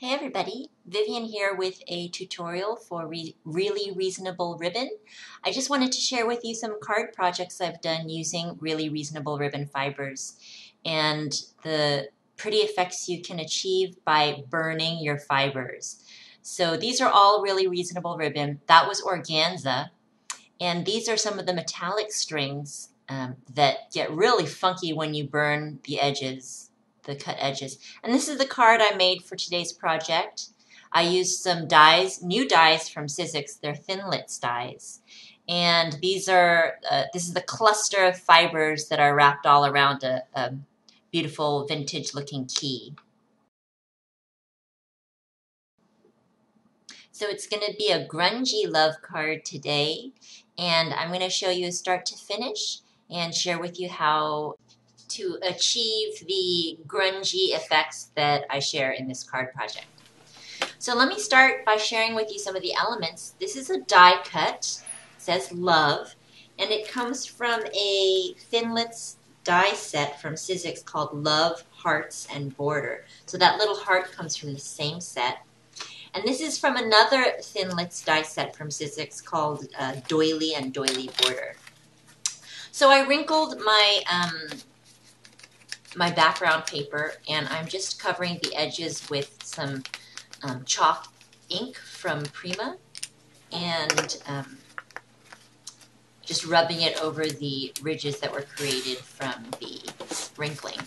Hey everybody, Vivian here with a tutorial for really reasonable ribbon. I just wanted to share with you some card projects I've done using really reasonable ribbon fibers and the pretty effects you can achieve by burning your fibers. So these are all really reasonable ribbon. That was organza, and these are some of the metallic strings that get really funky when you burn the edges. The cut edges. And this is the card I made for today's project. I used some dyes, new dyes from Sizzix. They're Thinlit dyes. And these are, this is the cluster of fibers that are wrapped all around a beautiful vintage looking key. So it's going to be a grungy love card today. And I'm going to show you start to finish and share with you how to achieve the grungy effects that I share in this card project. So let me start by sharing with you some of the elements. This is a die cut, it says love, and it comes from a Thinlit die set from Sizzix called Love, Hearts, and Border. So that little heart comes from the same set. And this is from another Thinlit die set from Sizzix called Doily and Doily Border. So I wrinkled my background paper, and I'm just covering the edges with some chalk ink from Prima and just rubbing it over the ridges that were created from the wrinkling.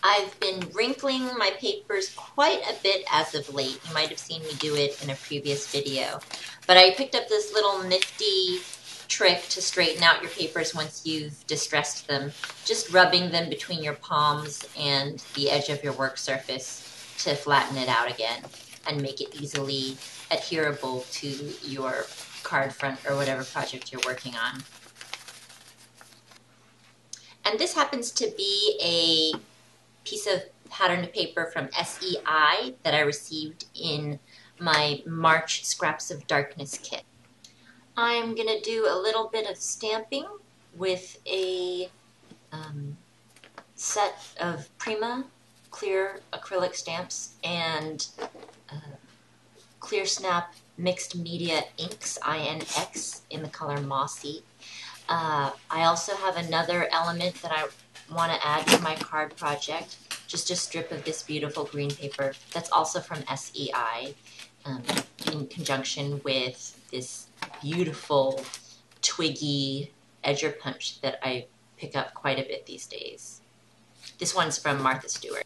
I've been wrinkling my papers quite a bit as of late. You might have seen me do it in a previous video, but I picked up this little nifty trick to straighten out your papers once you've distressed them, just rubbing them between your palms and the edge of your work surface to flatten it out again and make it easily adherable to your card front or whatever project you're working on. And this happens to be a piece of patterned paper from SEI that I received in my March Scraps of Darkness kit. I'm going to do a little bit of stamping with a set of Prima clear acrylic stamps and Clearsnap mixed media inks, INX, in the color Mossy. I also have another element that I want to add to my card project, just a strip of this beautiful green paper that's also from SEI in conjunction with this beautiful twiggy edger punch that I pick up quite a bit these days. This one's from Martha Stewart.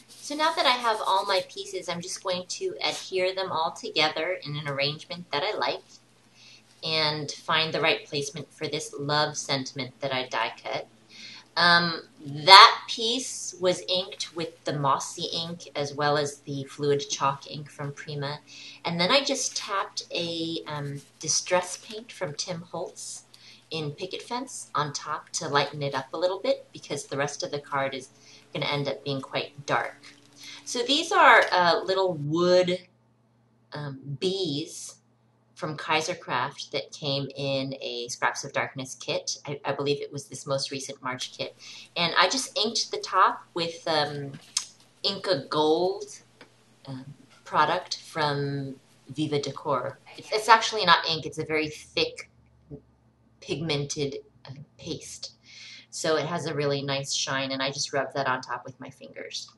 So now that I have all my pieces, I'm just going to adhere them all together in an arrangement that I like and find the right placement for this love sentiment that I die cut. That piece was inked with the Mossy ink as well as the fluid chalk ink from Prima. And then I just tapped a distress paint from Tim Holtz in Picket Fence on top to lighten it up a little bit because the rest of the card is going to end up being quite dark. So these are little wood bees from Kaisercraft that came in a Scraps of Darkness kit. I believe it was this most recent March kit. And I just inked the top with Inka Gold product from Viva Decor. It's actually not ink, it's a very thick pigmented paste. So it has a really nice shine, and I just rubbed that on top with my fingers.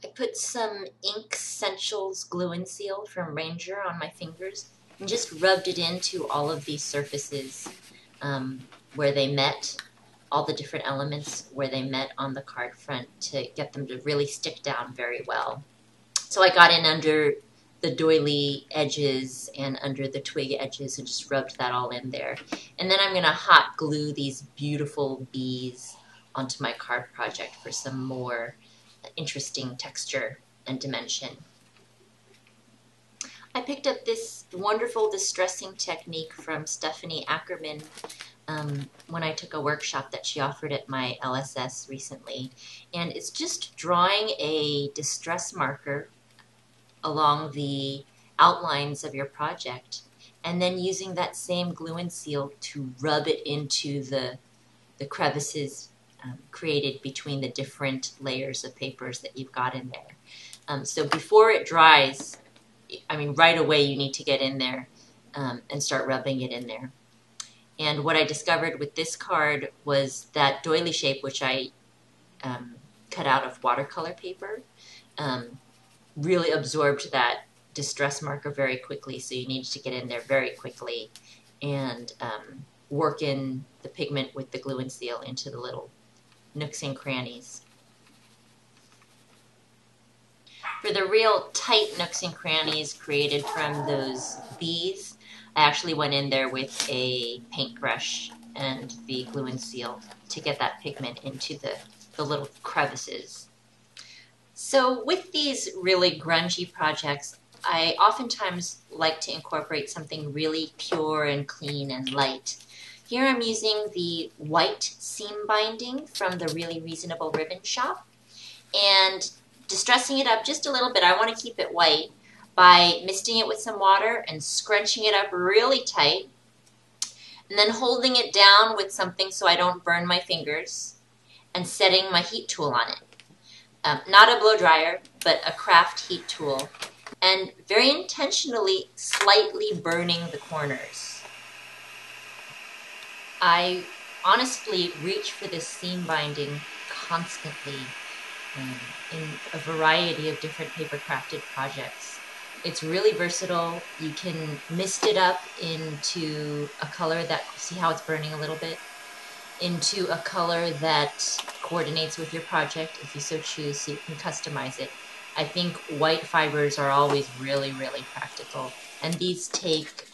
I put some Ink Essentials Glue and Seal from Ranger on my fingers and just rubbed it into all of these surfaces where they met, all the different elements where they met on the card front to get them to really stick down very well. So I got in under the doily edges and under the twig edges and just rubbed that all in there. And then I'm going to hot glue these beautiful bees onto my card project for some more interesting texture and dimension. I picked up this wonderful distressing technique from Stephanie Ackerman when I took a workshop that she offered at my LSS recently. And it's just drawing a distress marker along the outlines of your project and then using that same glue and seal to rub it into the crevices created between the different layers of papers that you've got in there. So before it dries, I mean, right away you need to get in there and start rubbing it in there. And what I discovered with this card was that doily shape, which I cut out of watercolor paper, really absorbed that distress marker very quickly. So you needed to get in there very quickly and work in the pigment with the glue and seal into the little nooks and crannies. For the real tight nooks and crannies created from those bees, I actually went in there with a paintbrush and the glue and seal to get that pigment into the little crevices. So with these really grungy projects, I oftentimes like to incorporate something really pure and clean and light. Here I'm using the white seam binding from the Really Reasonable Ribbon Shop, and distressing it up just a little bit. I want to keep it white by misting it with some water and scrunching it up really tight, and then holding it down with something so I don't burn my fingers, and setting my heat tool on it. Not a blow dryer, but a craft heat tool, and very intentionally slightly burning the corners. I honestly reach for this seam binding constantly in a variety of different paper crafted projects. It's really versatile. You can mist it up into a color that, see how it's burning a little bit, into a color that coordinates with your project if you so choose, so you can customize it. I think white fibers are always really, really practical. And these take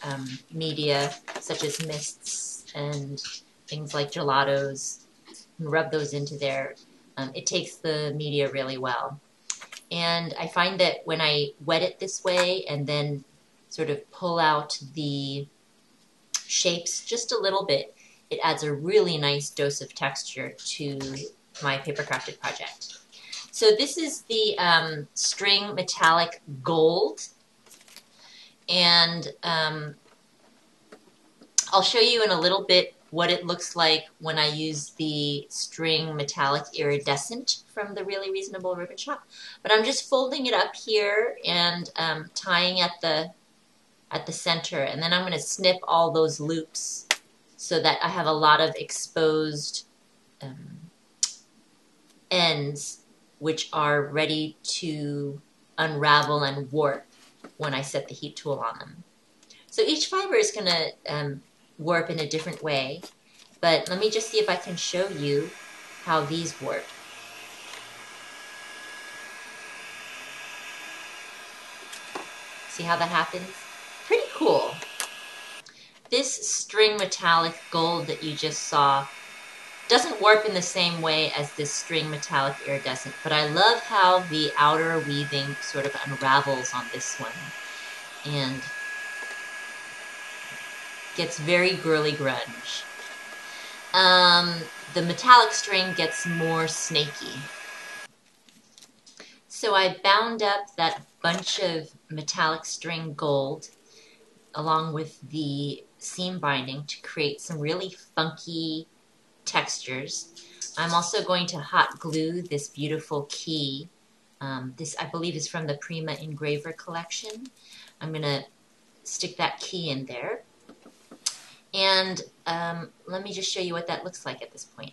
media such as mists and things like gelatos, and rub those into there. It takes the media really well. And I find that when I wet it this way and then sort of pull out the shapes just a little bit, it adds a really nice dose of texture to my paper crafted project. So this is the string metallic gold, and I'll show you in a little bit what it looks like when I use the string metallic iridescent from the Really Reasonable Ribbon Shop. But I'm just folding it up here and tying at the center, and then I'm going to snip all those loops so that I have a lot of exposed ends which are ready to unravel and warp when I set the heat tool on them. So each fiber is going to warp in a different way, but let me just see if I can show you how these warp. See how that happens? Pretty cool. This string metallic gold that you just saw doesn't warp in the same way as this string metallic iridescent, but I love how the outer weaving sort of unravels on this one and gets very girly grunge. The metallic string gets more snaky. So I bound up that bunch of metallic string gold along with the seam binding to create some really funky textures. I'm also going to hot glue this beautiful key. This, I believe, is from the Prima engraver collection. I'm going to stick that key in there. And let me just show you what that looks like at this point.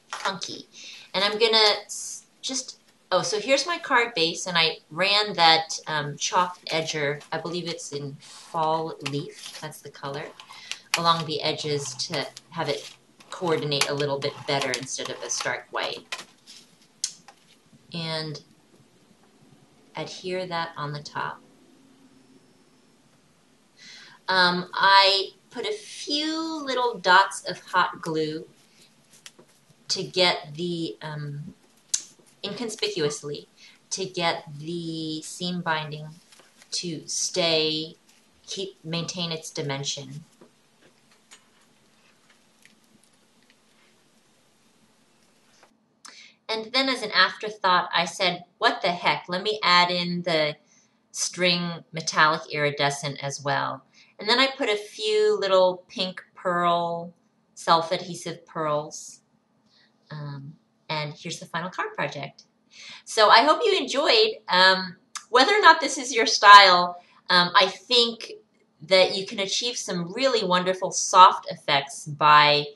Funky. And I'm going to just, oh, so here's my card base, and I ran that chalk edger, I believe it's in Fall Leaf, that's the color, along the edges to have it coordinate a little bit better instead of a stark white. And adhere that on the top. I put a few little dots of hot glue to get the, inconspicuously, to get the seam binding to stay, maintain its dimension. And then as an afterthought, I said, what the heck, let me add in the string metallic iridescent as well. And then I put a few little pink pearl, self-adhesive pearls And here's the final card project. So I hope you enjoyed. Whether or not this is your style, I think that you can achieve some really wonderful soft effects by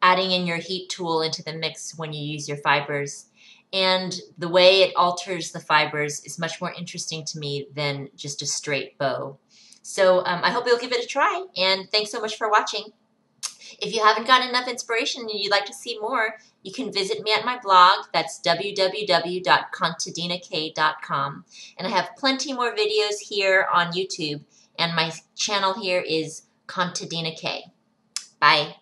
adding in your heat tool into the mix when you use your fibers. And the way it alters the fibers is much more interesting to me than just a straight bow. So I hope you'll give it a try, and thanks so much for watching. If you haven't gotten enough inspiration and you'd like to see more, you can visit me at my blog. That's www.contadinak.com. And I have plenty more videos here on YouTube. And my channel here is Contadina K. Bye.